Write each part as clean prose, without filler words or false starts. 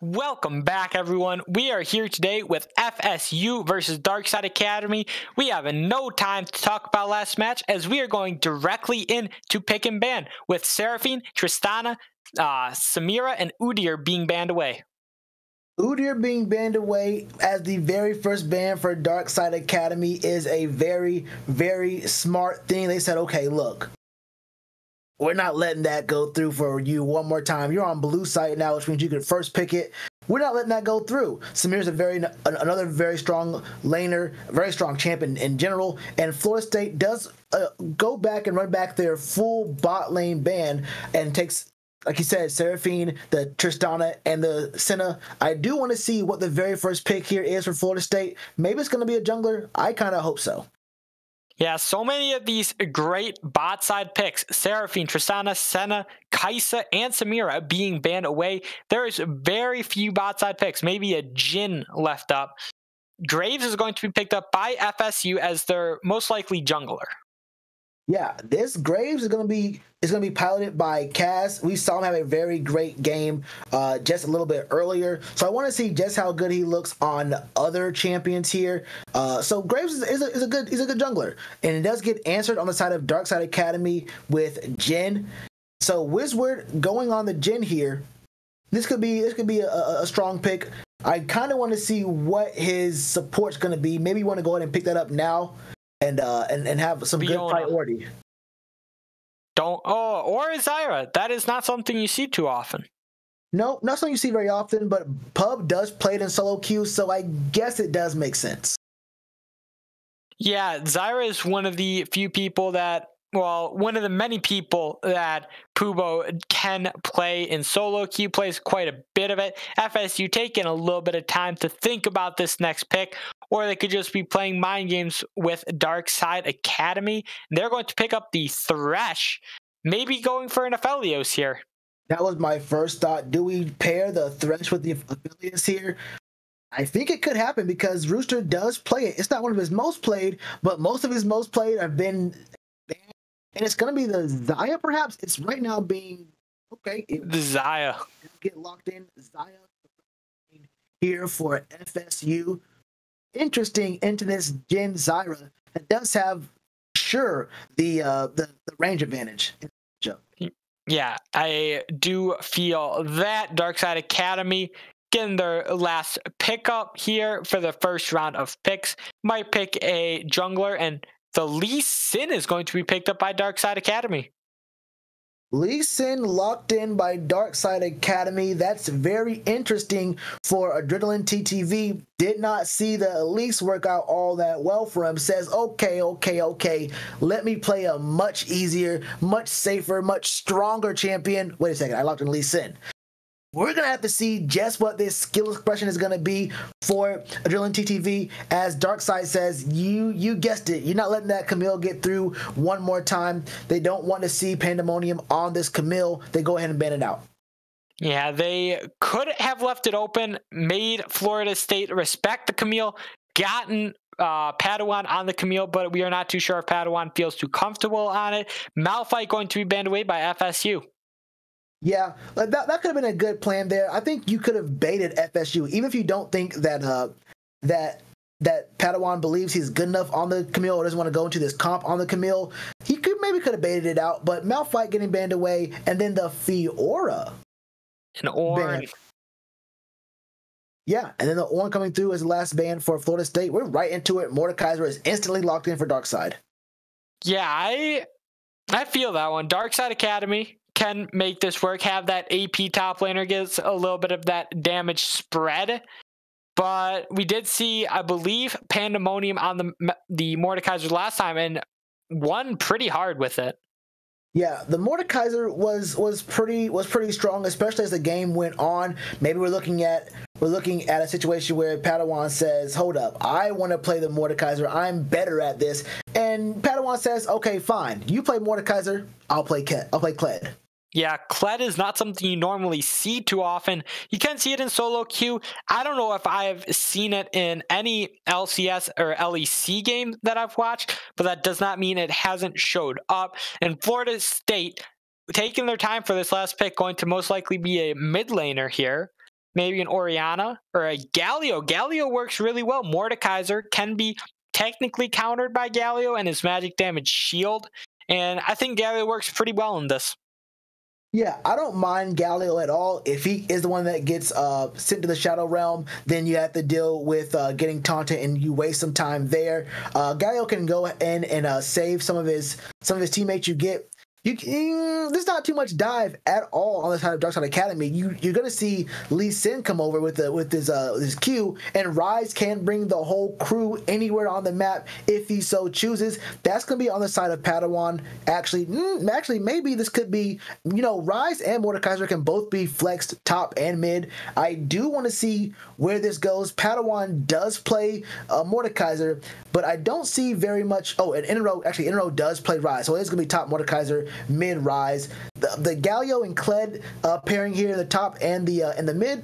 Welcome back, everyone. We are here today with FSU versus Darkside Academy. We have no time to talk about last match as we are going directly into pick and ban with Seraphine, Tristana, Samira, and Udyr being banned away. Udyr being banned away as the very first ban for Darkside Academy is a very, very smart thing. They said, okay, look, we're not letting that go through for you one more time. You're on blue site now, which means you can first pick it. We're not letting that go through. Samira's another very strong laner, very strong champion in general, and Florida State does go back and run back their full bot lane ban and takes, like you said, Seraphine, the Tristana, and the Senna. I do want to see what the very first pick here is for Florida State. Maybe it's going to be a jungler. I kind of hope so. Yeah, so many of these great bot side picks, Seraphine, Tristana, Senna, Kaisa, and Samira being banned away. There's very few bot side picks, maybe a Jhin left up. Graves is going to be picked up by FSU as their most likely jungler. Yeah, this Graves is going to be piloted by Cass. We saw him have a very great game just a little bit earlier, so I want to see just how good he looks on other champions here. So Graves is a good jungler, and it does get answered on the side of Darkside Academy with Jhin. So Wizward going on the Jhin here. This could be a strong pick. I kind of want to see what his support's going to be. Maybe you want to go ahead and pick that up now. And have some good priority. Or Zyra. That is not something you see too often. No, not something you see very often, but Pub does play it in solo queue, so I guess it does make sense. Yeah, Zyra is one of the few people that, one of the many people that Pubo can play in solo queue, plays quite a bit of it. FSU taking a little bit of time to think about this next pick, or they could just be playing mind games with Darkside Academy. They're going to pick up the Thresh, maybe going for an Aphelios here. That was my first thought. Do we pair the Thresh with the Aphelios here? I think it could happen because Rooster does play it. It's not one of his most played, but most of his most played have been banned. And it's going to be the Xayah, perhaps. It's right now being, okay. The Xayah. Get locked in. Xayah here for FSU. Interesting into this Jhin Zyra that does have, sure, the range advantage. Yeah, I do feel that Darkside Academy getting their last pickup here for the first round of picks. Might pick a jungler, and the Lee Sin is going to be picked up by Darkside Academy. Lee Sin locked in by Darkside Academy. That's very interesting for Adrenaline TTV. Did not see the Elise work out all that well for him. Says, okay. Let me play a much easier, much safer, much stronger champion. Wait a second. I locked in Lee Sin. We're going to have to see just what this skill expression is going to be for Adrenaline TTV. As Darkside says, you guessed it. You're not letting that Camille get through one more time. They don't want to see Pandemonium on this Camille. They go ahead and ban it out. Yeah, they could have left it open, made Florida State respect the Camille, gotten Padawan on the Camille, but we are not too sure if Padawan feels too comfortable on it. Malphite going to be banned away by FSU. Yeah, that could have been a good plan there. I think you could have baited FSU, even if you don't think that that Padawan believes he's good enough on the Camille or doesn't want to go into this comp on the Camille. He could have baited it out, but Malphite getting banned away, and then the Fiora. An Ornn. Yeah, and then the Ornn coming through as the last ban for Florida State. We're right into it. Mordekaiser is instantly locked in for Darkside. Yeah, I feel that one. Darkside Academy can make this work, have that AP top laner gets a little bit of that damage spread. But we did see, I believe, Pandemonium on the Mordekaiser last time and won pretty hard with it. Yeah, the Mordekaiser was pretty strong, especially as the game went on. Maybe we're looking at a situation where Padawan says, "Hold up, I want to play the Mordekaiser. I'm better at this." And Padawan says, "Okay, fine. You play Mordekaiser. I'll play Kled." Yeah, Kled is not something you normally see too often. You can see it in solo queue. I don't know if I've seen it in any LCS or LEC game that I've watched, but that does not mean it hasn't showed up. And Florida State taking their time for this last pick, going to most likely be a mid laner here. maybe an Orianna or a Galio. Galio works really well. Mordekaiser can be technically countered by Galio and his magic damage shield, and I think Galio works pretty well in this. Yeah, I don't mind Galio at all. If he is the one that gets sent to the Shadow Realm, then you have to deal with getting taunted and you waste some time there. Galio can go in and save some of his teammates. There's not too much dive at all on the side of Darkside Academy. You're gonna see Lee Sin come over with his Q, and Rise can bring the whole crew anywhere on the map if he so chooses. That's gonna be on the side of Padawan. Actually, maybe this could be, Rise and Mordekaiser can both be flexed top and mid. I do want to see where this goes. Padawan does play Mordekaiser, but I don't see very much. Oh, and Inro does play Rise, so it's gonna be top Mordekaiser, mid Rise. The Galio and Kled pairing here in the top and the mid,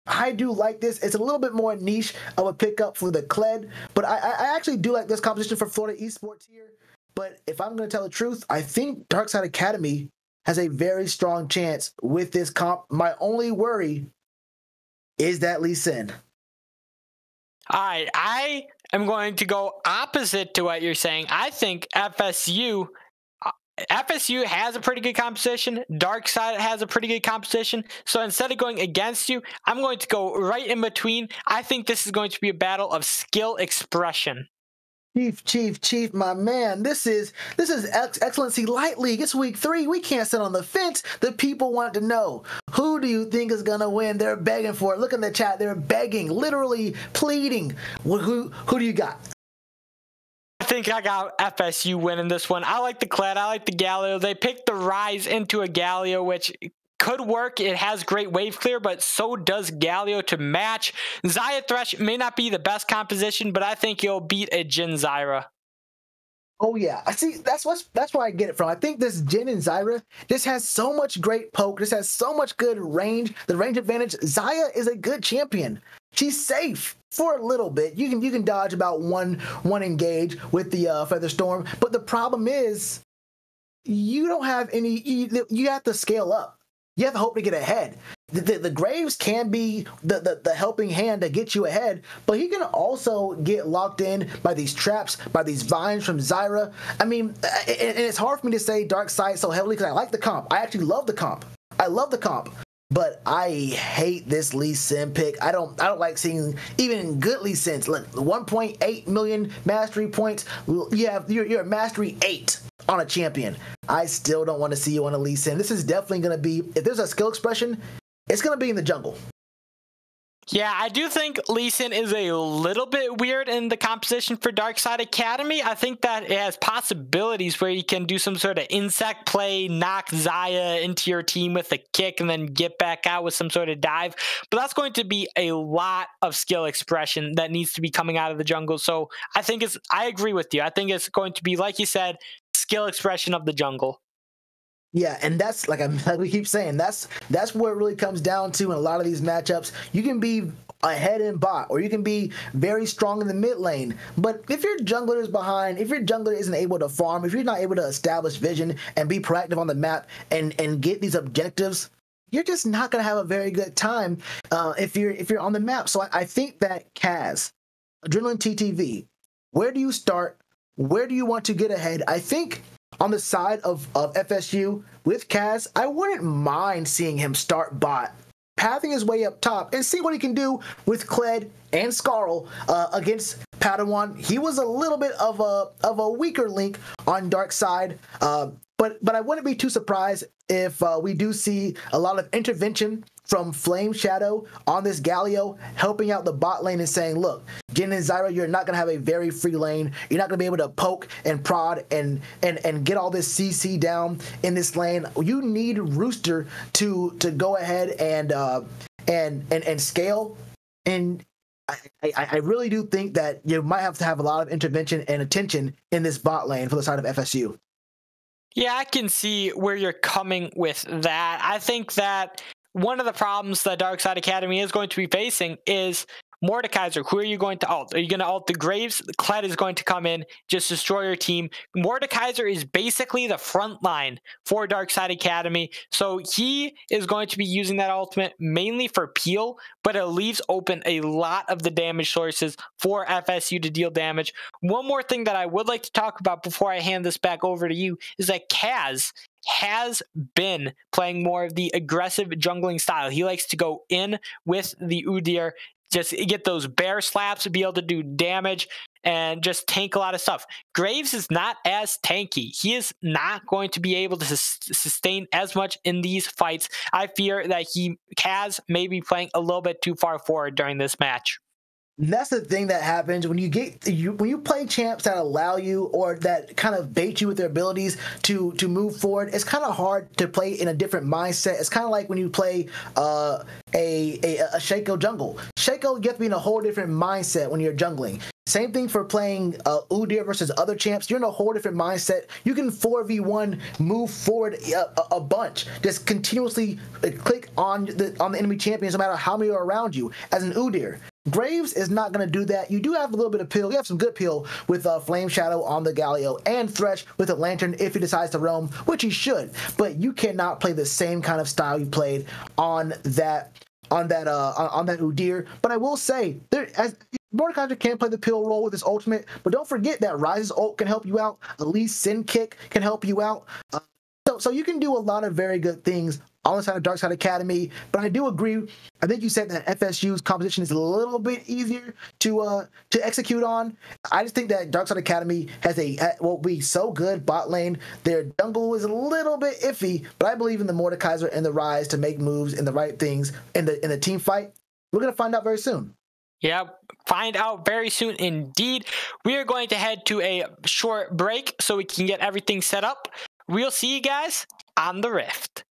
I do like this. It's a little bit more niche of a pickup for the Kled, but I actually do like this composition for Florida Esports here. But if I'm going to tell the truth, I think Darkside Academy has a very strong chance with this comp. My only worry is that Lee Sin. I am going to go opposite to what you're saying. I think FSU has a pretty good composition. Darkside has a pretty good composition. So instead of going against you, I'm going to go right in between. I think this is going to be a battle of skill expression. Chief, my man, this is Excellency Light League. It's week 3. We can't sit on the fence. The people want to know, who do you think is gonna win? They're begging for it. Look in the chat. They're begging, literally pleading. Who do you got? I think I got FSU winning this one. I like the Kled. I like the Galio. They picked the Rise into a Galio, which could work. It has great wave clear, but so does Galio to match. Xayah Thresh may not be the best composition, but I think he'll beat a Jhin Zyra. Oh yeah, I see. That's where I get it from. I think this Jhin and Zyra, this has so much great poke. This has so much good range. The range advantage. Xayah is a good champion. She's safe for a little bit. You can dodge about one engage with the Feather Storm, but the problem is you don't have any. You have to scale up. You have to hope to get ahead. The Graves can be the helping hand to get you ahead, but he can also get locked in by these traps, by these vines from Zyra. I mean, and it's hard for me to say Darkside so heavily because I like the comp. I actually love the comp. But I hate this Lee Sin pick. I don't like seeing even good Lee Sins. Look, 1.8 million mastery points. You're a mastery 8 on a champion. I still don't want to see you on a Lee Sin. This is definitely going to be, if there's a skill expression, it's going to be in the jungle. Yeah, I do think Lee Sin is a little bit weird in the composition for Darkside Academy. I think that it has possibilities where you can do some sort of insect play, knock Xayah into your team with a kick, and then get back out with some sort of dive. But that's going to be a lot of skill expression that needs to be coming out of the jungle. So I agree with you. I think it's going to be, like you said, skill expression of the jungle. Yeah, and that's like we keep saying, that's where it really comes down to in a lot of these matchups. You can be ahead in bot, or you can be very strong in the mid lane. But if your jungler is behind, if your jungler isn't able to farm, if you're not able to establish vision and be proactive on the map and get these objectives, you're just not going to have a very good time if you're on the map. So I think that Kaz, Adrenaline TTV, where do you start? Where do you want to get ahead? I think on the side of FSU with Kaz, I wouldn't mind seeing him start bot, pathing his way up top, and see what he can do with Kled and Skarl against Padawan. He was a little bit of a weaker link on Darkside, but I wouldn't be too surprised if we do see a lot of intervention from Flame Shadow on this Galio, helping out the bot lane and saying, look, Jhin and Zyra, you're not going to have a very free lane. You're not going to be able to poke and prod and get all this CC down in this lane. You need Rooster to go ahead and scale. And I really do think that you might have to have a lot of intervention and attention in this bot lane for the side of FSU. Yeah, I can see where you're coming with that. I think that one of the problems that Darkside Academy is going to be facing is Mordekaiser, who are you going to ult? Are you going to ult the Graves? Kled is going to come in, just destroy your team. Mordekaiser is basically the front line for Darkside Academy, so he is going to be using that ultimate mainly for peel, but it leaves open a lot of the damage sources for FSU to deal damage. One more thing that I would like to talk about before I hand this back over to you is that Kaz has been playing more of the aggressive jungling style. He likes to go in with the Udyr, just get those bear slaps, be able to do damage, and just tank a lot of stuff. Graves is not as tanky. He is not going to be able to sustain as much in these fights. I fear that Kaz may be playing a little bit too far forward during this match. That's the thing that happens when you play champs that allow you or that kind of bait you with their abilities to move forward. It's kind of hard to play in a different mindset. It's kind of like when you play a Shaco jungle. Shaco, you have to be in a whole different mindset when you're jungling. Same thing for playing Udyr versus other champs. You're in a whole different mindset. You can 4v1 move forward a bunch. Just continuously click on the enemy champions no matter how many are around you. As an Udyr, Graves is not going to do that. You do have a little bit of peel. You have some good peel with Flame Shadow on the Galio and Thresh with a Lantern if he decides to roam, which he should. But you cannot play the same kind of style you played on that Udyr. But I will say, Mordekaiser can play the peel role with his ultimate, but don't forget that Ryze's ult can help you out. Elise Sin Kick can help you out. So you can do a lot of very good things on the side of Darkside Academy, but I do agree. I think you said that FSU's composition is a little bit easier to execute on. I just think that Darkside Academy will be so good bot lane. Their jungle is a little bit iffy, but I believe in the Mordekaiser and the Ryze to make moves and the right things in the team fight. We're gonna find out very soon. Yeah, find out very soon indeed. We are going to head to a short break so we can get everything set up. We'll see you guys on the Rift.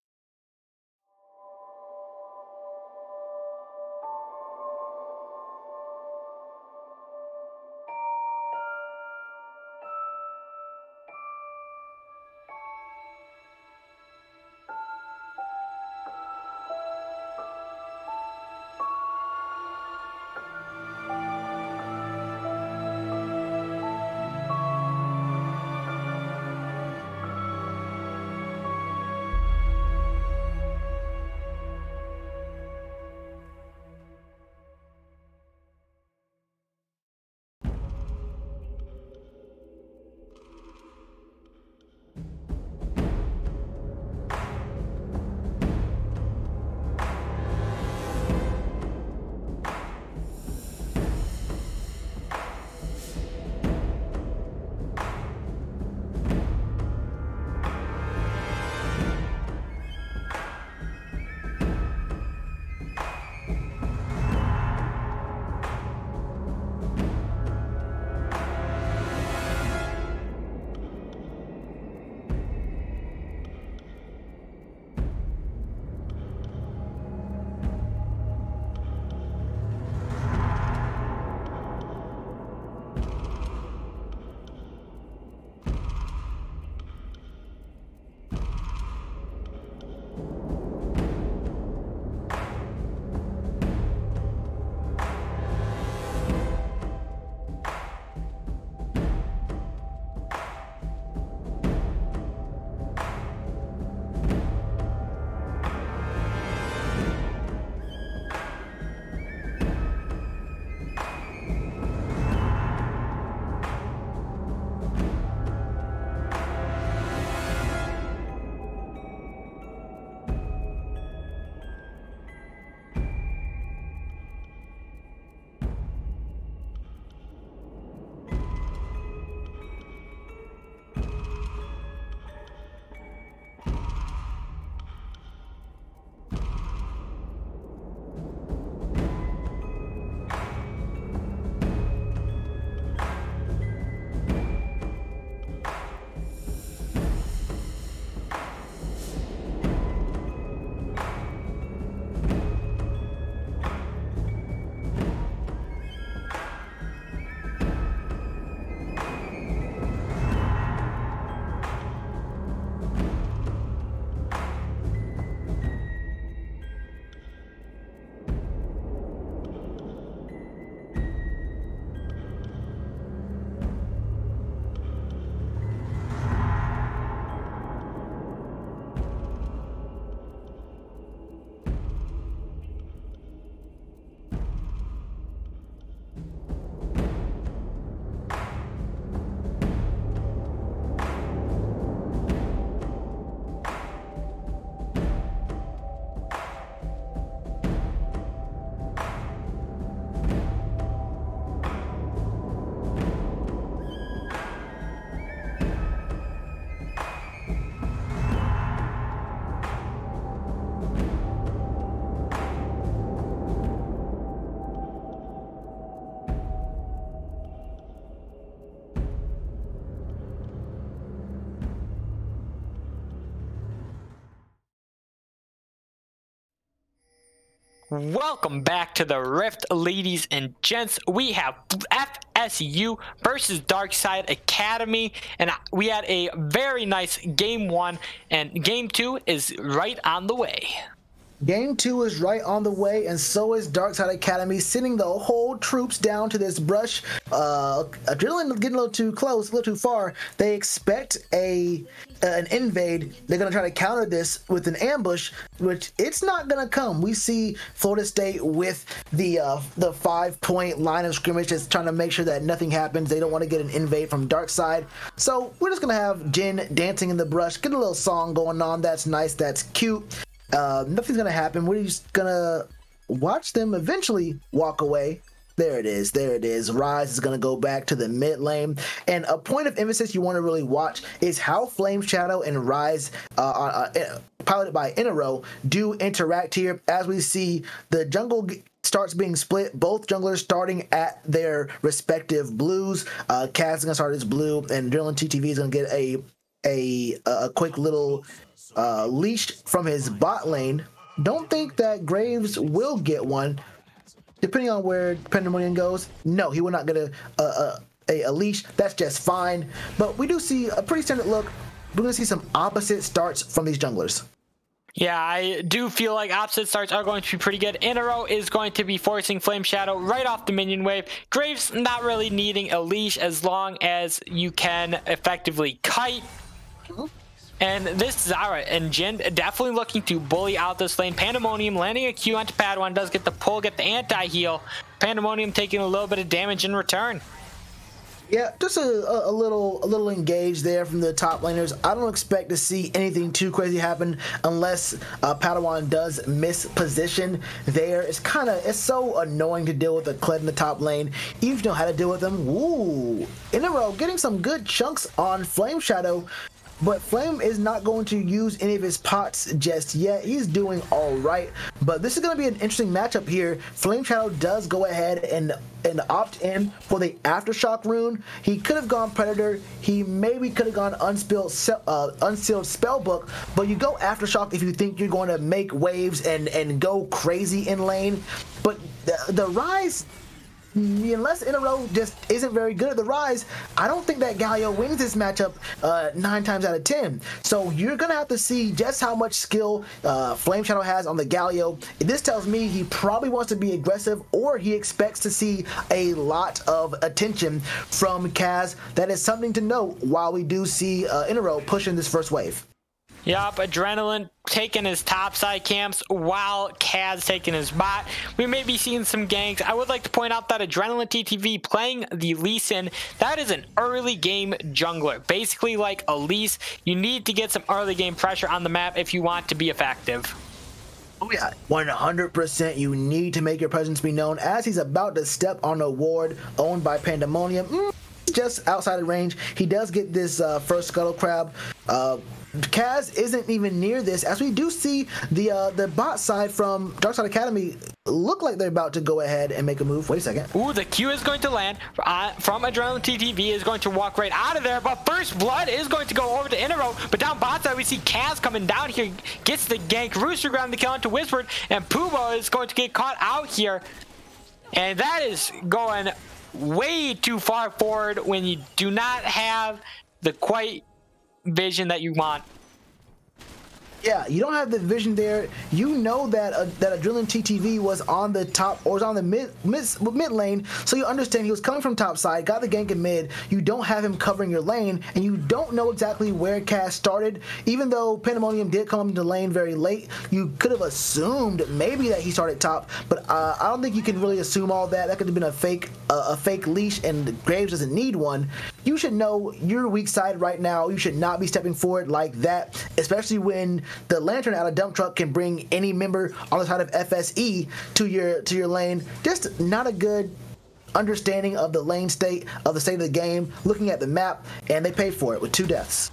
Welcome back to the Rift, ladies and gents. We have FSU versus Darkside Academy, and we had a very nice game 1, and game 2 is right on the way. Game 2 is right on the way, and so is Darkside Academy, sending the whole troops down to this brush. Adrenaline getting a little too close, a little too far. They expect an invade. They're going to try to counter this with an ambush, which it's not going to come. We see Florida State with the 5-point line of scrimmage, just trying to make sure that nothing happens. They don't want to get an invade from Darkside. So we're just going to have Jin dancing in the brush, get a little song going on. That's nice, that's cute. Nothing's gonna happen. We're just gonna watch them eventually walk away. There it is. Rise is gonna go back to the mid lane, and a point of emphasis you want to really watch is how Flame Shadow and Rise, piloted by Inaro, do interact here. As we see the jungle starts being split, both junglers starting at their respective blues. Kaz is gonna start his blue, and Adrenaline TTV is gonna get a quick little leash from his bot lane. Don't think that Graves will get one, depending on where Pandemonium goes. No, he will not get a leash. That's just fine. But we do see a pretty standard look. We're going to see some opposite starts from these junglers. Yeah, I do feel like opposite starts are going to be pretty good. Inaro is going to be forcing Flame Shadow right off the minion wave. Graves not really needing a leash as long as you can effectively kite. And this Zara and Jin definitely looking to bully out this lane. Pandemonium landing a Q onto Padawan, does get the pull, get the anti-heal. Pandemonium taking a little bit of damage in return. Yeah, just a little engaged there from the top laners. I don't expect to see anything too crazy happen unless Padawan does miss position there. It's so annoying to deal with a Kled in the top lane, even if you know how to deal with them. Ooh, Inaro getting some good chunks on Flame Shadow. But Flame is not going to use any of his pots just yet. He's doing all right. But this is going to be an interesting matchup here. Flame Shadow does go ahead and opt in for the Aftershock rune. He could have gone Predator. He maybe could have gone Unsealed Spellbook. But you go Aftershock if you think you're going to make waves and go crazy in lane. But the Rise, unless Inaro just isn't very good at the Rise, I don't think that Galio wins this matchup 9 times out of 10. So you're going to have to see just how much skill Flame Shadow has on the Galio. This tells me he probably wants to be aggressive, or he expects to see a lot of attention from Kaz. That is something to note while we do see Inaro pushing this first wave. Yup, Adrenaline taking his top side camps while Kaz taking his bot. We may be seeing some ganks. I would like to point out that Adrenaline TTV playing the Lee Sin, that is an early game jungler. Basically like a Elise, you need to get some early game pressure on the map if you want to be effective. Oh yeah, 100% you need to make your presence be known. As he's about to step on a ward owned by Pandemonium, just outside of range, he does get this first Scuttle Crab. Kaz isn't even near this, as we do see the bot side from Darkside Academy look like they're about to go ahead and make a move. Wait a second. Ooh, the Q is going to land from Adrenaline TTV, is going to walk right out of there, but First Blood is going to go over to Inaro, but down bot side we see Kaz coming down here, gets the gank, Rooster ground the kill onto Whispered, and Pubo is going to get caught out here, and that is going way too far forward when you do not have the quite vision that you want. Yeah, you don't have the vision there. You know that that Adrenaline TTV was on the top, or was on the mid lane, so you understand he was coming from top side, got the gank in mid. You don't have him covering your lane, and you don't know exactly where Kaz started. Even though Pandemonium did come into the lane very late, you could have assumed maybe that he started top, but I don't think you can really assume all that. That could have been a fake leash, and Graves doesn't need one. You should know your weak side right now. You should not be stepping forward like that, especially when the Lantern out of dump truck can bring any member on the side of FSE to your lane. Just not a good understanding of the lane state, of the state of the game, looking at the map, and they paid for it with 2 deaths.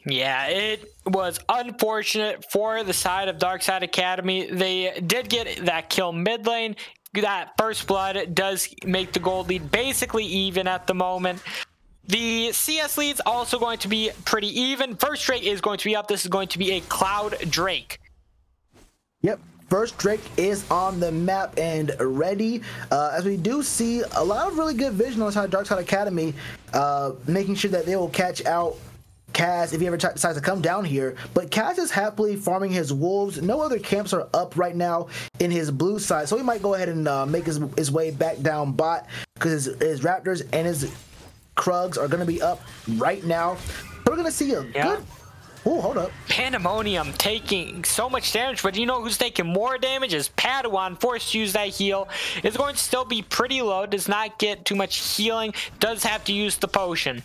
Yeah, it was unfortunate for the side of Darkside Academy. They did get that kill mid lane. That First Blood does make the gold lead basically even at the moment. The CS lead's also going to be pretty even. First Drake is going to be up. This is going to be a Cloud Drake. Yep. First Drake is on the map and ready, as we do see a lot of really good vision on the side of Darkside Academy, making sure that they will catch out Kaz if he ever decides to come down here. But Kaz is happily farming his wolves. No other camps are up right now in his blue side, so he might go ahead and make his way back down bot, because his Raptors and his Krugs are going to be up right now. We're going to see a good... Oh, hold up. Pandemonium taking so much damage, but you know who's taking more damage is Padawan, forced to use that heal. Is going to still be pretty low, does not get too much healing, does have to use the potion.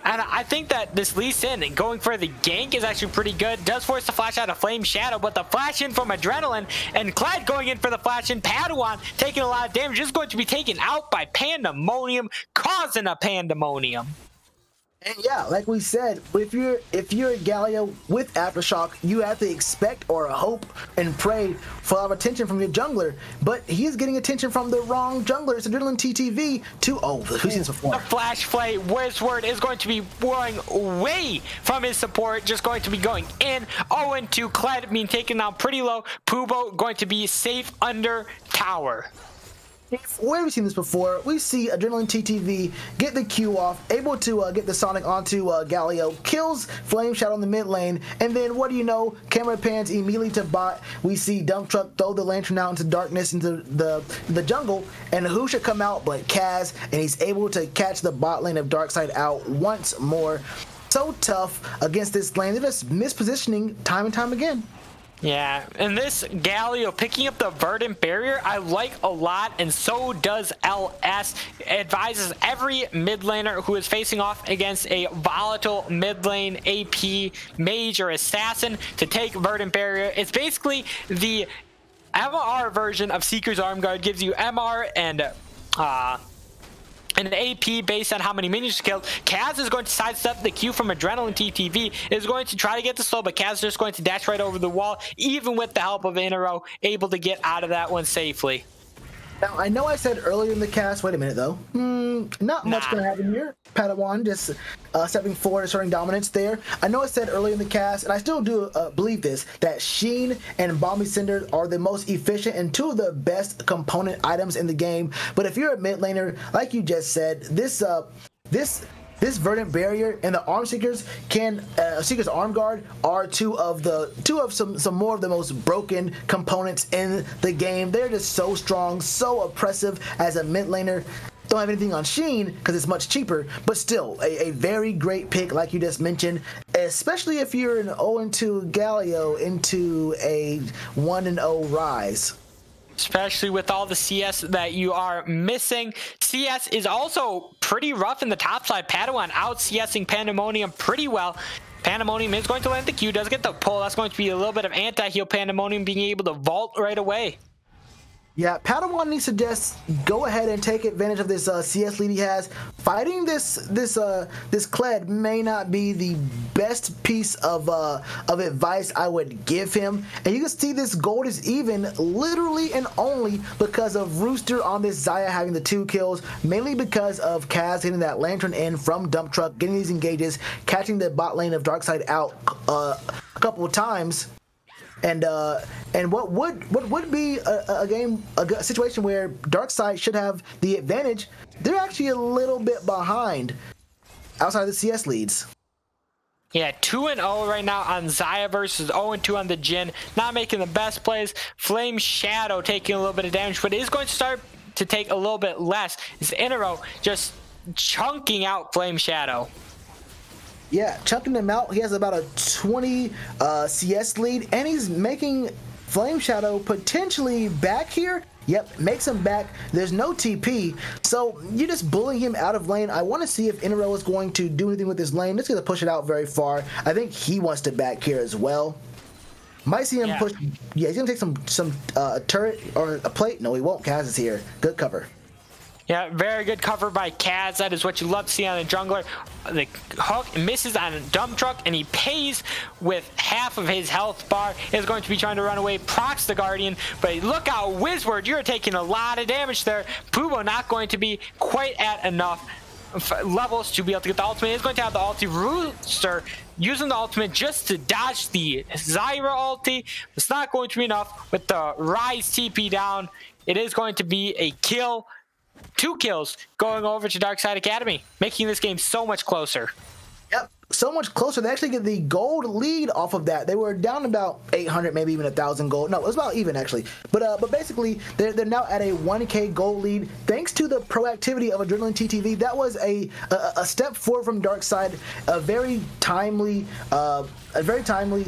And I think that this Lee Sin and going for the gank is actually pretty good. Does force the flash out of Flame Shadow, but the flash in from Adrenaline and Clyde going in for the flash in. Padawan taking a lot of damage, is going to be taken out by Pandemonium, causing a Pandemonium. And yeah, like we said, if you're a Galio with Aftershock, you have to expect or hope and pray for a lot of attention from your jungler. But he's getting attention from the wrong jungler. It's Adrenaline TTV to we've seen this before. The flash play, Wizard is going to be going away from his support, just going to be going in. 0-2, Clyde being taken down pretty low. Pubo going to be safe under tower. Where have we seen this before? We see Adrenaline TTV get the Q off, able to get the Sonic onto Galio, kills Flame Shadow in the mid lane, and then what do you know? Camera pans immediately to bot. We see Dump Truck throw the lantern out into darkness into the jungle, and who should come out but Kaz, and he's able to catch the bot lane of Darkside out once more. So tough against this lane. They're just mispositioning time and time again. Yeah, and this Galio picking up the Verdant Barrier, I like a lot, and so does LS. Advises every mid laner who is facing off against a volatile mid lane AP, mage, or assassin to take Verdant Barrier. It's basically the MR version of Seeker's Arm Guard, gives you MR and an AP based on how many minions you killed. Kaz is going to sidestep the Q from Adrenaline TTV, is going to try to get the slow, but Kaz is just going to dash right over the wall, even with the help of Inero, able to get out of that one safely. Now, I know I said earlier in the cast, wait a minute though, not much going to happen here. Padawan just stepping forward, asserting dominance there. I know I said earlier in the cast, and I still do believe this, that Sheen and Bombi Cinder are the most efficient and two of the best component items in the game. But if you're a mid laner, like you just said, this Verdant Barrier and the Arm Seekers Seeker's Arm Guard are two of some more of the most broken components in the game. They're just so strong, so oppressive as a mid laner. Don't have anything on Sheen because it's much cheaper, but still a very great pick, like you just mentioned, especially if you're an 0-2 Galio into a 1-0 Rise. Especially with all the CS that you are missing. CS is also pretty rough in the top side. Padawan out CSing Pandemonium pretty well. Pandemonium is going to land the Q, does get the pull. That's going to be a little bit of anti-heal. Pandemonium being able to vault right away. Yeah, Padawan needs to just go ahead and take advantage of this CS lead he has. Fighting this Kled may not be the best piece of advice I would give him. And you can see this gold is even literally and only because of Rooster on this Xayah having the 2 kills, mainly because of Kaz hitting that lantern in from Dump Truck, getting these engages, catching the bot lane of Darkside out a couple of times. And what would be a situation where Darkside should have the advantage, they're actually a little bit behind outside of the CS leads. Yeah, 2-0 right now on Xayah versus 0-2 on the Jhin. Not making the best plays. Flame Shadow taking a little bit of damage, but it is going to start to take a little bit less. It's Inero just chunking out Flame Shadow. Yeah, chunking him out. He has about a 20 CS lead, and he's making Flame Shadow potentially back here. Yep, makes him back. There's no TP, so you're just bullying him out of lane. I want to see if Inero is going to do anything with his lane. It's going to push it out very far. I think he wants to back here as well. Might see him push. Yeah, he's going to take some turret or a plate. No, he won't. Kaz is here. Good cover. Yeah, very good cover by Kaz. That is what you love to see on a jungler. The hook misses on a Dump Truck, and he pays with half of his health bar. Is going to be trying to run away, procs the Guardian, but look out, Wizard, you're taking a lot of damage there. Pubo not going to be quite at enough. levels to be able to get the ultimate. He's going to have the ulti. Rooster using the ultimate just to dodge the Zyra ulti. It's not going to be enough with the Rise TP down. It is going to be a kill. 2 kills going over to Darkside Academy, making this game so much closer. Yep, so much closer. They actually get the gold lead off of that. They were down about 800, maybe even 1,000 gold. No, it was about even actually. But basically, they're now at a 1K gold lead thanks to the proactivity of Adrenaline TTV. That was a step forward from Darkside. A very timely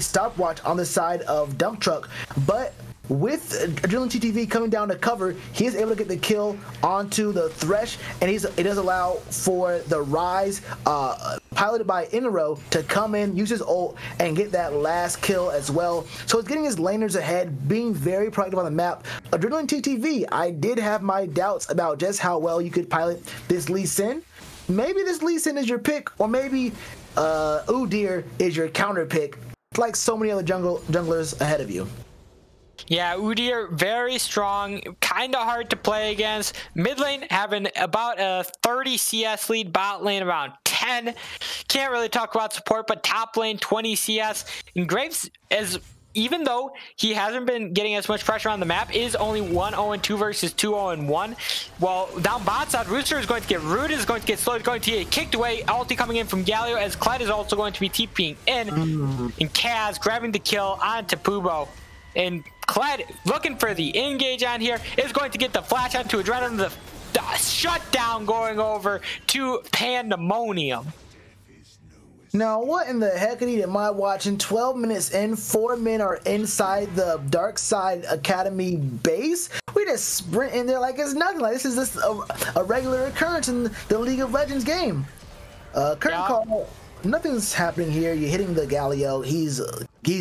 stopwatch on the side of Dump Truck, but with Adrenaline TTV coming down to cover, he is able to get the kill onto the Thresh, and it does allow for the Rise, piloted by Inro, to come in, use his ult, and get that last kill as well. So it's getting his laners ahead, being very proactive on the map. Adrenaline TTV, I did have my doubts about just how well you could pilot this Lee Sin. Maybe this Lee Sin is your pick, or maybe Udyr is your counter pick, like so many other junglers ahead of you. Yeah, Udyr, very strong, kind of hard to play against. Mid lane having about a 30 CS lead, bot lane around 10. Can't really talk about support, but top lane 20 CS. And Graves, even though he hasn't been getting as much pressure on the map, is only 1-0-2 versus 2-0-1. Well, down bot side, Rooster is going to get rooted, is going to get slowed, going to get kicked away. Ulti coming in from Galio, as Kled is also going to be TPing in. And Kaz grabbing the kill onto Pubo. And Kled, looking for the engage on here, is going to get the flash onto Adrenaline. The shutdown going over to Pandemonium. Now, what in the heckity am I watching? 12 minutes in, 4 men are inside the Darkside Academy base. We just sprint in there like it's nothing. Like this is just a regular occurrence in the League of Legends game. Curtain call. Nothing's happening here. You're hitting the Galio. He's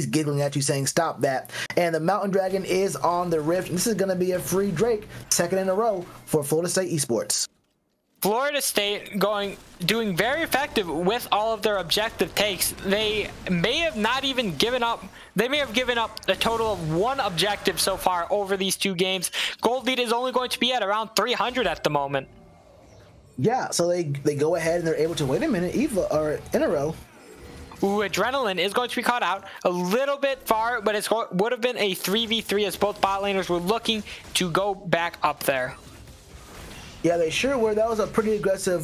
giggling at you, saying stop that. And the Mountain Dragon is on the Rift. This is going to be a free Drake, second in a row for Florida State Esports. Florida State doing very effective with all of their objective takes. They may have not even given up. They may have given up a total of 1 objective so far over these 2 games. Gold lead is only going to be at around 300 at the moment. Yeah, so they go ahead and they're able to, wait a minute, Eva, or in a row. Ooh, Adrenaline is going to be caught out a little bit far, but it would have been a 3v3 as both bot laners were looking to go back up there. Yeah, they sure were. That was a pretty aggressive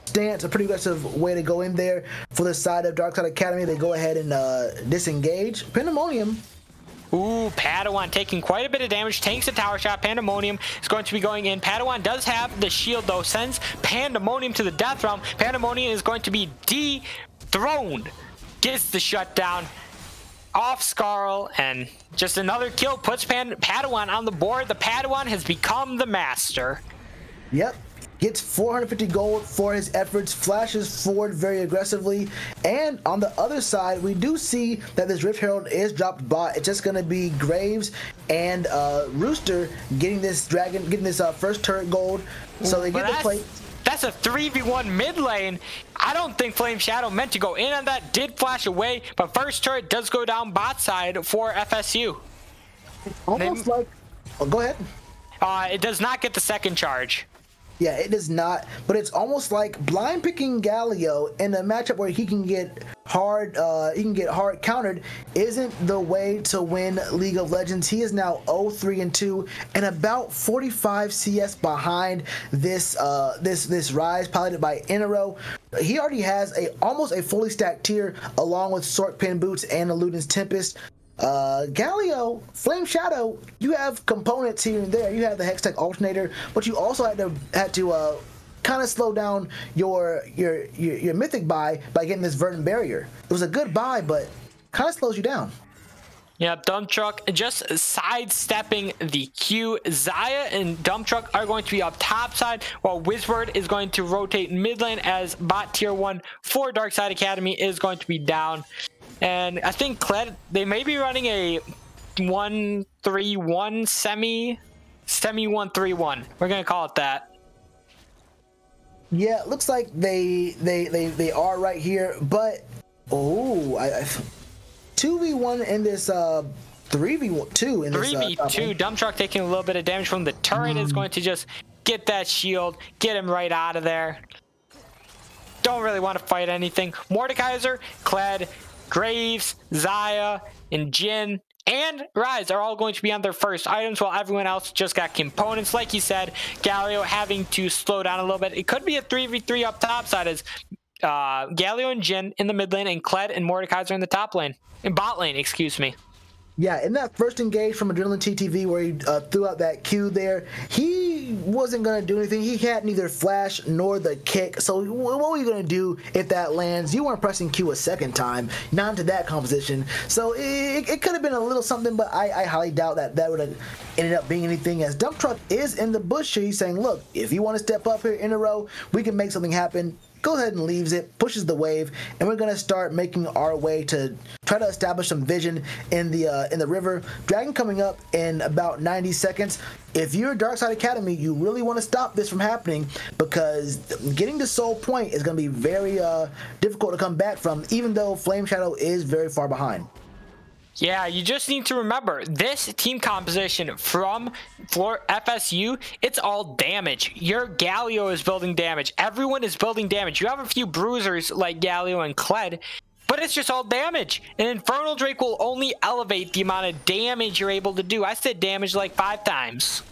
stance, a pretty aggressive way to go in there for the side of Darkside Academy. They go ahead and disengage. Pandemonium. Ooh, Padawan taking quite a bit of damage, tanks a tower shot. Pandemonium is going to be going in. Padawan does have the shield though, sends Pandemonium to the death realm. Pandemonium is going to be dethroned. Gets the shutdown off Skarl, and just another kill puts Padawan on the board. The Padawan has become the master. Yep. Gets 450 gold for his efforts, flashes forward very aggressively, and on the other side, we do see that this Rift Herald is dropped bot. It's just going to be Graves and Rooster getting this dragon, getting this first turret gold, so they get the plate. That's a 3v1 mid lane. I don't think Flame Shadow meant to go in on that, did flash away, but first turret does go down bot side for FSU. Almost like, oh, go ahead. It does not get the second charge. Yeah, it does not, but it's almost like blind picking Galio in a matchup where he can get hard countered isn't the way to win League of Legends. He is now 0-3-2 and about 45 CS behind this Rise piloted by Inro. He already has almost a fully stacked tier along with Sork Pin Boots and Eludin's Tempest. Galio, Flame Shadow, you have components here and there. You have the Hextech Alternator, but you also had to kind of slow down your Mythic buy by getting this Verdant Barrier. It was a good buy, but kind of slows you down. Yep, Dump Truck just sidestepping the Q. Xayah and Dump Truck are going to be up top side, while Wizward is going to rotate mid lane as bot tier 1 for Darkside Academy is going to be down. And I think Kled, they may be running a 1-3-1 semi 1-3-1. We're gonna call it that. Yeah, it looks like they are right here, but oh, 2v1 in this 3v2 in this 3v2. Dump Truck taking a little bit of damage from the turret is going to just get that shield, get him right out of there. don't really want to fight anything. Mordekaiser, Kled, Graves, Zaya, and Jin and Rise are all going to be on their first items, while everyone else just got components. Like you said, Galio having to slow down a little bit. It could be a 3v3 up top side as Galio and Jin in the mid lane, and Kled and Mordekaiser in the top lane. In bot lane, excuse me. Yeah, in that first engage from Adrenaline TTV where he threw out that Q there, he wasn't going to do anything. He had neither flash nor the kick. So what were you going to do if that lands? You weren't pressing Q a second time, not into that composition. So it could have been a little something, but I highly doubt that would have ended up being anything, as Dump Truck is in the bush here. He's saying, look, if you want to step up here in a row, we can make something happen. Goes ahead and leaves it, pushes the wave, and we're going to start making our way to try to establish some vision in the river. Dragon coming up in about 90 seconds. If you're Darkside Academy, you really want to stop this from happening, because getting to Soul Point is going to be very difficult to come back from, even though Flame Shadow is very far behind. Yeah, you just need to remember, this team composition from FSU, it's all damage. Your Galio is building damage. Everyone is building damage. You have a few bruisers like Galio and Kled, but it's just all damage. And Infernal Drake will only elevate the amount of damage you're able to do. I said damage like 5 times.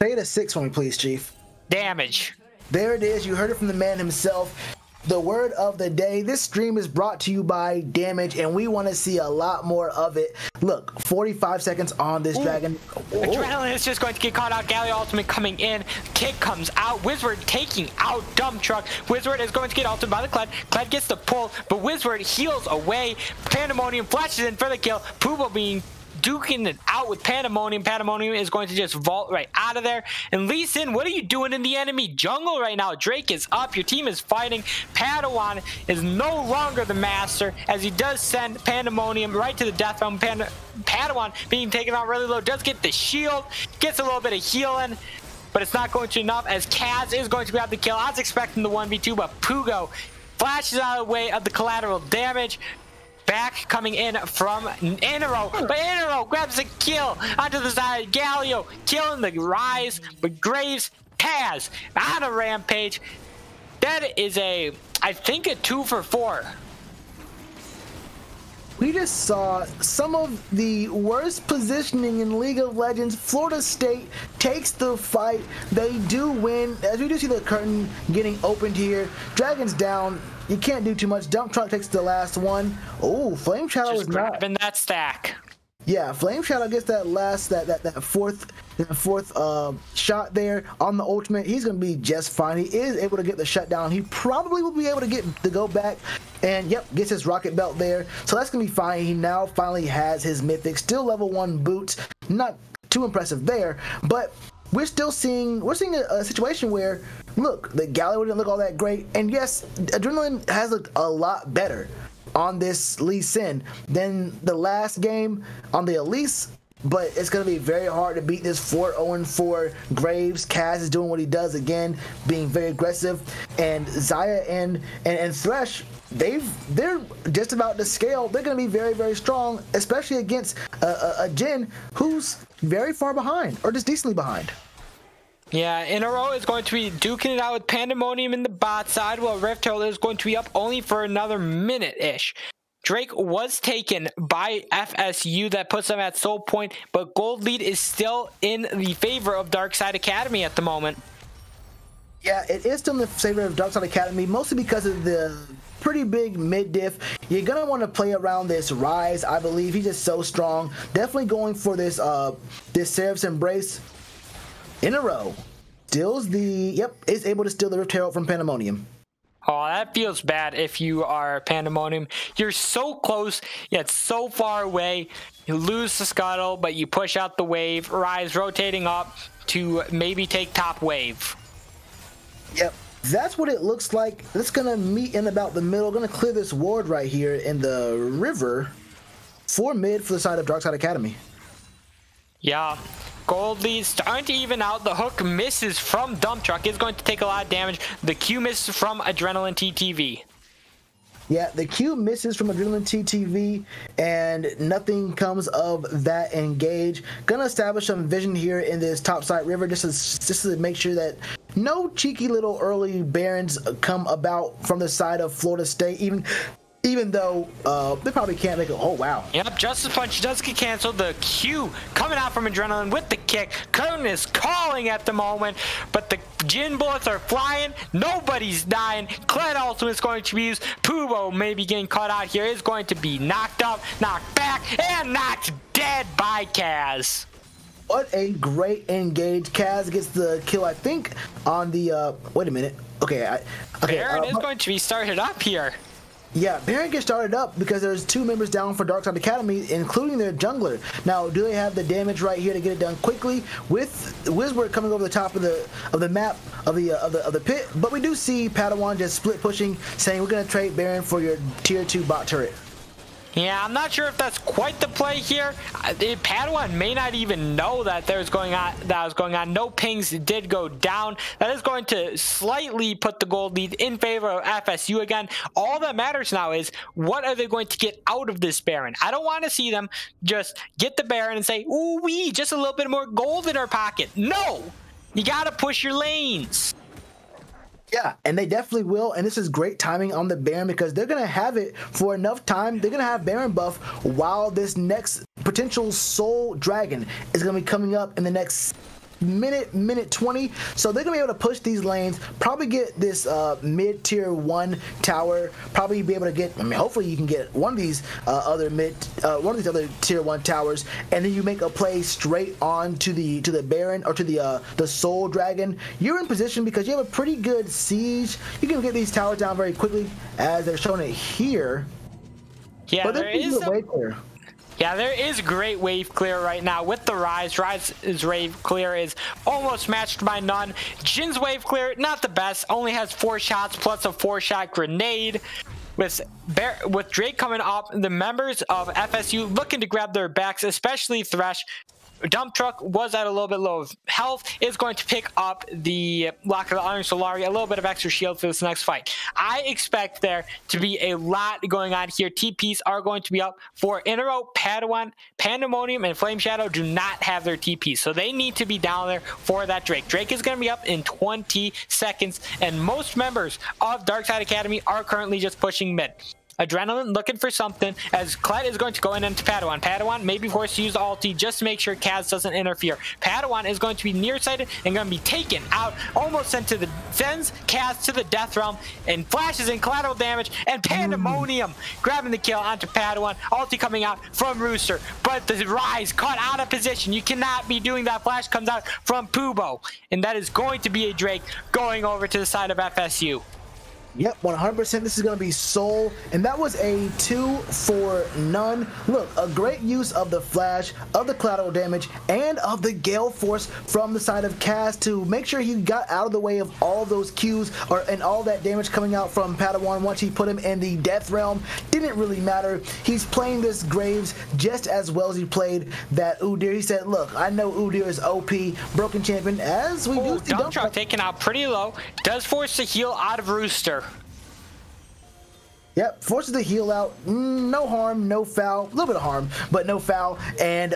Say it a 6 for me, please, Chief. Damage. There it is. You heard it from the man himself. The word of the day. This stream is brought to you by Damage, and we want to see a lot more of it. Look, 45 seconds on this Dragon. Adrenaline is just going to get caught out. Galio ultimate coming in. Kick comes out. Wizard taking out Dump Truck. Wizard is going to get ulted by the Kled. Kled gets the pull, but Wizard heals away. Pandemonium flashes in for the kill. Pubo being duking it out with Pandemonium. Pandemonium is going to just vault right out of there. And Lee Sin, what are you doing in the enemy jungle right now? Drake is up. Your team is fighting. Padawan is no longer the master, as he does send Pandemonium right to the death realm. Padawan being taken out really low. Does get the shield. Gets a little bit of healing, but it's not going to enough, as Kaz is going to grab the kill. I was expecting the 1v2, but Pugo flashes out of the way of the collateral damage. Back coming in from Inaro, but Inaro grabs a kill onto the side. Galio killing the Rise, but Graves has on a rampage. That is I think a 2 for 4. We just saw some of the worst positioning in League of Legends. Florida State takes the fight. They do win. As we do see the curtain getting opened here. Dragon's down. You can't do too much. Dump Truck takes the last one. Oh, Flame Shadow is not grabbing that stack. Yeah, Flame Shadow gets that last that fourth shot there on the ultimate. He's gonna be just fine. He is able to get the shutdown. He probably will be able to get to go back, and yep, gets his rocket belt there. So that's gonna be fine. He now finally has his mythic, still level 1 boots. Not too impressive there, but we're seeing a situation where, look, the Galio didn't look all that great, and yes, Adrenaline has looked a lot better on this Lee Sin than the last game on the Elise, but it's going to be very hard to beat this 4-0-4 Graves. Kaz is doing what he does again, being very aggressive, and Zaya and Thresh, they're just about to scale. They're going to be very, very strong, especially against a Jin who's very far behind, or just decently behind. Yeah, Inaro is going to be duking it out with Pandemonium in the bot side, while Rift Herald is going to be up only for another minute-ish. Drake was taken by FSU. That puts them at Soul Point, but Gold Lead is still in the favor of Darkside Academy at the moment. Yeah, it is still in the favor of Darkside Academy, mostly because of the pretty big mid diff. You're going to want to play around this Rise, I believe. He's just so strong. Definitely going for this Seraph's Embrace. In a row, steals is able to steal the Rift Herald from Pandemonium. Oh, that feels bad if you are Pandemonium. You're so close, yet so far away. You lose the scuttle, but you push out the wave. Rise rotating up to maybe take top wave. Yep, that's what it looks like. It's going to meet in about the middle. Going to clear this ward right here in the river for mid for the side of Darkside Academy. Yeah. Gold Lead starting to even out. The hook misses from Dump Truck. Is going to take a lot of damage. The Q misses from Adrenaline TTV. Yeah, the Q misses from Adrenaline TTV, and nothing comes of that engage. Gonna establish some vision here in this topside river just to make sure that no cheeky little early Barons come about from the side of Florida State, even though they probably can't make it. Oh, wow. Yep, Justice Punch does get canceled. The Q coming out from Adrenaline with the kick. Curtin is calling at the moment, but the Jin bullets are flying. Nobody's dying. Kled also is going to be used. Pubo may be getting caught out here. Is going to be knocked up, knocked back, and knocked dead by Kaz. What a great engage. Kaz gets the kill, I think, on the... wait a minute. Okay. Baron is going to be started up here. Yeah, Baron gets started up because there's 2 members down for Darkside Academy, including their jungler. Now, do they have the damage right here to get it done quickly with Wizward coming over the top of the map of the pit? But we do see Padawan just split pushing, saying we're gonna trade Baron for your tier 2 bot turret. Yeah, I'm not sure if that's quite the play here. Padawan may not even know that was going on. No pings did go down. That is going to slightly put the gold lead in favor of FSU again. All that matters now is what are they going to get out of this Baron? I don't want to see them just get the Baron and say, ooh wee, just a little bit more gold in our pocket. No! You gotta push your lanes. Yeah, and they definitely will, and this is great timing on the Baron because they're going to have it for enough time. They're going to have Baron buff while this next potential Soul Dragon is going to be coming up in the next minute 20. So they're going to be able to push these lanes, probably get this mid-tier 1 tower, probably be able to get, I mean, hopefully you can get one of these other tier 1 towers, and then you make a play straight on to the Baron or to the Soul Dragon. You're in position because you have a pretty good siege. You can get these towers down very quickly as they're showing it here. Yeah, there is great wave clear right now with the Rise. Rise's wave clear is almost matched by none. Jin's wave clear, not the best. Only has 4 shots plus a 4-shot grenade. With Drake coming up, the members of FSU looking to grab their backs, especially Thresh. Dump Truck was at a little bit low of health, is going to pick up the Lock of the Iron Solari, a little bit of extra shield for this next fight. I expect there to be a lot going on here. TPs are going to be up for in a row. Padawan, Pandemonium, and Flame Shadow do not have their TPs, so they need to be down there for that Drake. Drake is going to be up in 20 seconds, and most members of Darkside Academy are currently just pushing mid. Adrenaline looking for something as Kled is going to go in into Padawan. Padawan may be forced to use the ulti just to make sure Kaz doesn't interfere. Padawan is going to be nearsighted and going to be taken out, almost sent to the sends Kaz to the death realm and flashes in collateral damage, and Pandemonium grabbing the kill onto Padawan. Ulti coming out from Rooster, but the Rise caught out of position. You cannot be doing that. Flash comes out from Pubo, and that is going to be a Drake going over to the side of FSU. Yep, 100%. This is going to be Soul, and that was a 2 for none. Look, a great use of the flash, of the collateral damage, and of the Gale Force from the side of Kaz to make sure he got out of the way of all those Qs and all that damage coming out from Padawan once he put him in the Death Realm. Didn't really matter. He's playing this Graves just as well as he played that Udyr. He said, look, I know Udyr is OP, broken champion, as we do see. Dump Truck taken out pretty low. Does force the heal out of Rooster. Yep, forces the heal out. No harm, no foul. A little bit of harm, but no foul. And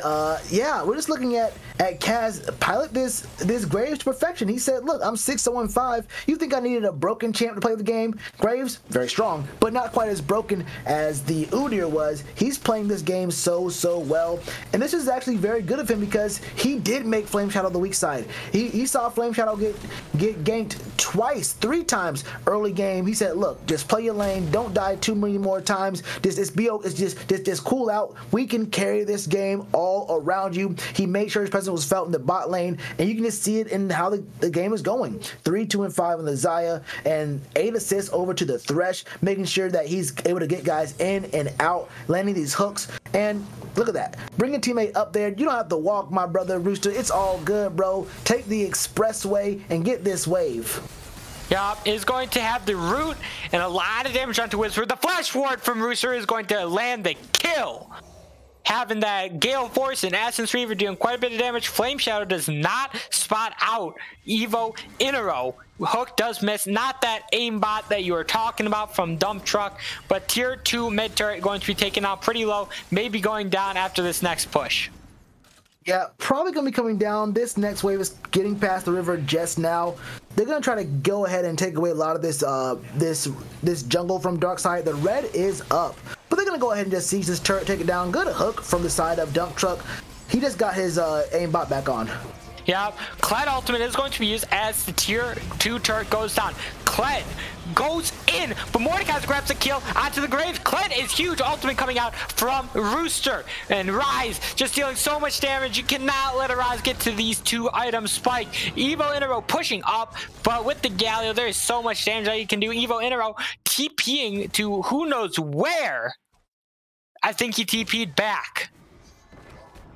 yeah, we're just looking at Kaz pilot this Graves to perfection. He said, look, I'm 6-0-5. You think I needed a broken champ to play the game? Graves, very strong, but not quite as broken as the Udyr was. He's playing this game so well. And this is actually very good of him because he did make Flame Shadow the weak side. He saw Flame Shadow get ganked twice, 3 times early game. He said, look, just play your lane, don't die too many more times. Just cool out. We can carry this game all around you. He made sure his presence was felt in the bot lane, and you can just see it in how the game is going. 3, 2, and 5 on the Xayah, and 8 assists over to the Thresh, making sure that he's able to get guys in and out, landing these hooks. And look at that. Bring a teammate up there. You don't have to walk, my brother Rooster. It's all good, bro. Take the expressway and get this wave. Yup, is going to have the root and a lot of damage onto Wizard. The flash ward from Rooster is going to land the kill. Having that Gale Force and Essence Reaver doing quite a bit of damage. Flame Shadow does not spot out Evo in a row. Hook does miss. Not that aimbot that you were talking about from Dump Truck, but tier 2 mid turret going to be taken out pretty low. Maybe going down after this next push. Yeah, probably going to be coming down. This next wave is getting past the river just now. They're going to try to go ahead and take away a lot of this this jungle from Darkside. The red is up, but they're going to go ahead and just seize this turret, take it down. Good hook from the side of Dump Truck. He just got his aimbot back on. Yeah, Kled ultimate is going to be used as the tier 2 turret goes down. Kled goes in, but Mordekaiser grabs the kill onto the grave. Kled is huge. Ultimate coming out from Rooster. And Rise just dealing so much damage. You cannot let a Rise get to these 2 items. Spike. Evo in a row pushing up, but with the Galio, there is so much damage that you can do. Evo in a row TPing to who knows where. I think he TP'd back.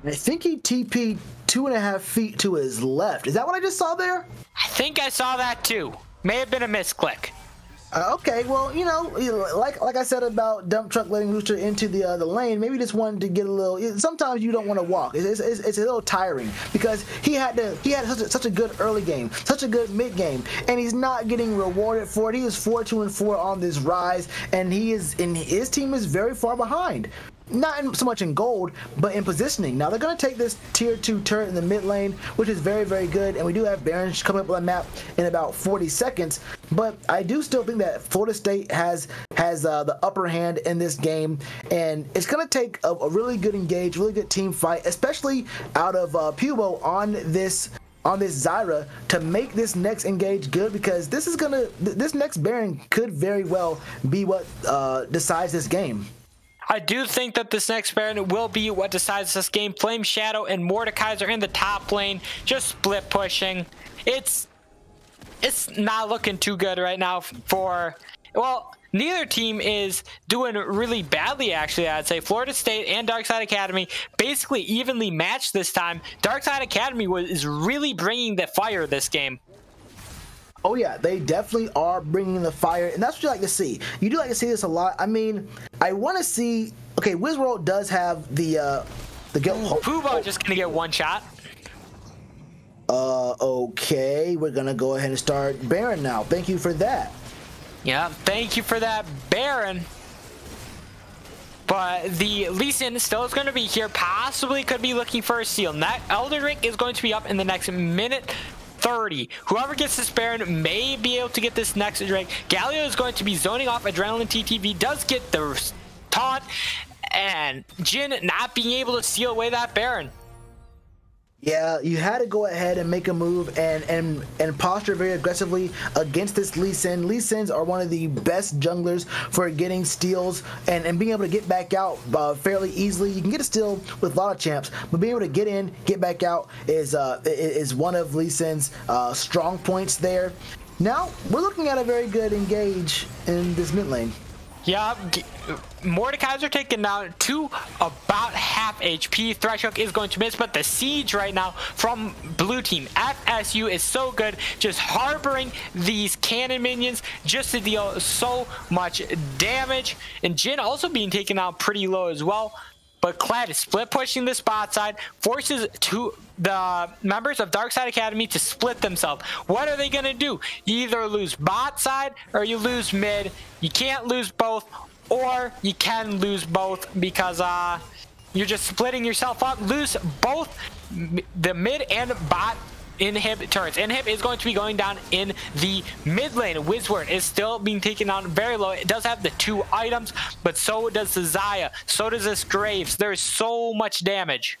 I think he TP'd 2.5 feet to his left. Is that what I just saw there? I think I saw that too. May have been a misclick. Okay, well, you know, like I said about Dump Truck letting Rooster into the lane, maybe just wanted to get a little. Sometimes you don't want to walk. It's a little tiring because he had such a good early game, such a good mid game, and he's not getting rewarded for it. He is 4-2-4 on this Rise, and his team is very far behind. Not so much in gold, but in positioning. Now they're going to take this tier 2 turret in the mid lane, which is very, very good. And we do have Baron coming up on the map in about 40 seconds. But I do still think that Florida State has the upper hand in this game. And it's going to take a really good engage, really good team fight, especially out of Pubo on this Zyra to make this next engage good, because this next Baron could very well be what decides this game. I do think that this next Baron will be what decides this game. Flame Shadow and Mordekaiser in the top lane, just split pushing. It's not looking too good right now for, well, neither team is doing really badly, actually. I'd say Florida State and Darkside Academy basically evenly matched this time. Darkside Academy is really bringing the fire this game. Oh yeah, they definitely are bringing the fire, and that's what you like to see. You do like to see this a lot. I mean, I want to see. Okay, Wizworld does have the guild. Pubo just gonna get one shot. Okay, we're gonna go ahead and start Baron now. Thank you for that. Yeah, thank you for that, Baron. But the Lee Sin still is going to be here. Possibly could be looking for a steal. And that Elder Drake is going to be up in the next minute 30. Whoever gets this Baron may be able to get this next Drake. Galio is going to be zoning off. Adrenaline TTV does get the taunt, and Jin not being able to steal away that Baron. Yeah, you had to go ahead and make a move and posture very aggressively against this Lee Sin. Lee Sins are one of the best junglers for getting steals and being able to get back out fairly easily. You can get a steal with a lot of champs, but being able to get in, get back out is one of Lee Sin's strong points there. Now, we're looking at a very good engage in this mid lane. Yeah, Mordekaiser taken down to about half HP. Threshook is going to miss, but the siege right now from blue team, FSU, is so good. Just harboring these cannon minions just to deal so much damage. And Jin also being taken out pretty low as well. But Kled is split pushing the spot side, forces the members of Darkside Academy to split themselves. What are they going to do? You either lose bot side or you lose mid. You can't lose both, or you can lose both because you're just splitting yourself up. Lose both the mid and bot inhib turrets. Inhib is going to be going down in the mid lane. Wizward is still being taken down very low. It does have the 2 items, but so does the Xayah. So does this Graves. There's so much damage.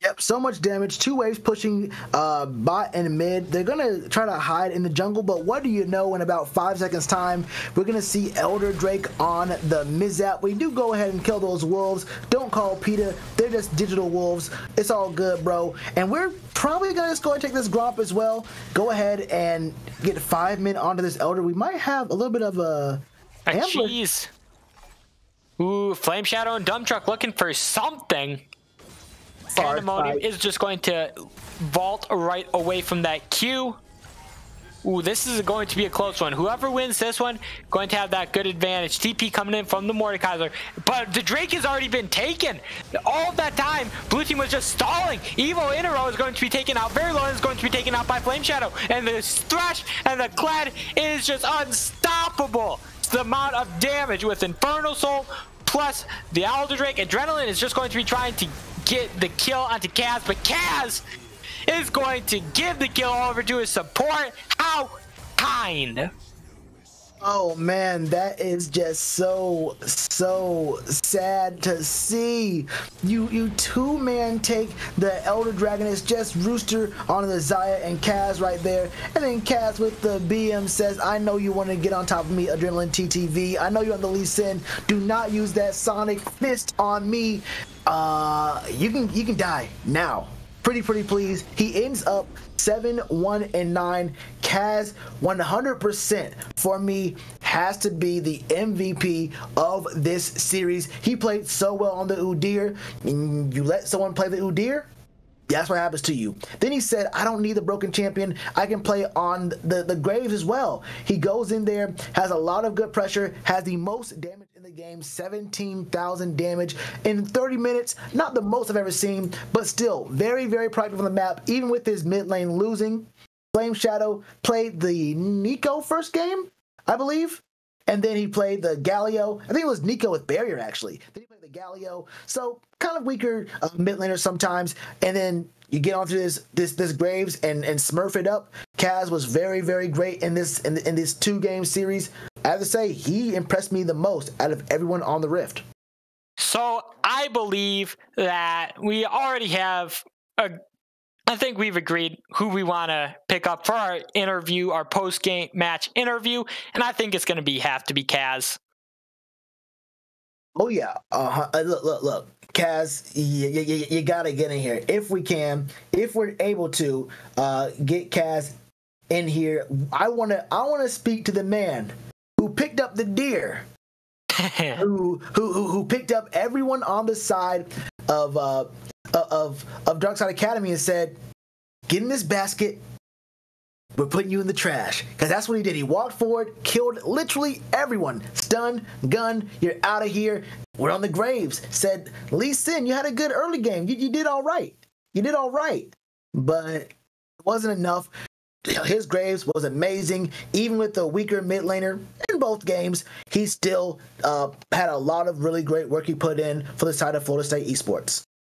Yep, so much damage. 2 waves pushing bot and mid. They're going to try to hide in the jungle, but what do you know, in about 5 seconds time, we're going to see Elder Drake on the Mizap. We do go ahead and kill those wolves. Don't call PETA. They're just digital wolves. It's all good, bro. And we're probably going to just go and take this Gromp as well. Go ahead and get 5 men onto this Elder. We might have a little bit of a cheese. Ooh, Flame Shadow and Dump Truck looking for something. Pandemonium is just going to vault right away from that Q. Ooh, this is going to be a close one. Whoever wins this one, going to have that good advantage. TP coming in from the Mordekaiser. But the Drake has already been taken. All of that time, blue team was just stalling. Evo in a row is going to be taken out. Very low is going to be taken out by Flame Shadow. And the Thresh and the Kled is just unstoppable. It's the amount of damage with Infernal Soul plus the Elder Drake. Adrenaline is just going to be trying to get the kill onto Kaz, but Kaz is going to give the kill over to his support. How kind. Oh man, that is just so sad to see. You two-man take the Elder Dragon. It's just Rooster onto the Xayah and Kaz right there. And then Kaz with the BM says, I know you want to get on top of me, Adrenaline TTV. I know you're on the Lee Sin. Do not use that Sonic Fist on me. You can die now. Pretty please. He ends up 7-1-9. Kaz 100% for me has to be the MVP of this series. He played so well on the Udyr. You let someone play the Udyr, that's what happens to you. Then he said, I don't need the broken champion. I can play on the Graves as well. He goes in there, has a lot of good pressure, has the most damage in the game, 17,000 damage in 30 minutes. Not the most I've ever seen, but still very productive on the map, even with his mid lane losing. Flame Shadow played the Nico first game, I believe. And then he played the Galio. I think it was Nico with Barrier, actually. Then he played the Galio. So kind of weaker mid laner sometimes. And then you get onto this Graves and smurf it up. Kaz was very great in this 2-game series. I have to say, he impressed me the most out of everyone on the Rift. So I believe that we already have I think we've agreed who we want to pick up for our interview, our post-game match interview, and I think it's going to have to be Kaz. Oh yeah, look, Kaz, you gotta get in here if we can, if we're able to get Kaz in here. I wanna speak to the man who picked up the deer, who picked up everyone on the side of Darkside Academy and said, get in this basket, we're putting you in the trash. Because that's what he did. He walked forward, killed literally everyone. Stun, gun, you're out of here. We're on the Graves. Said, Lee Sin, you had a good early game. You did all right. You did all right. But it wasn't enough. His Graves was amazing. Even with the weaker mid laner in both games, he still had a lot of really great work he put in for the side of Florida State Esports.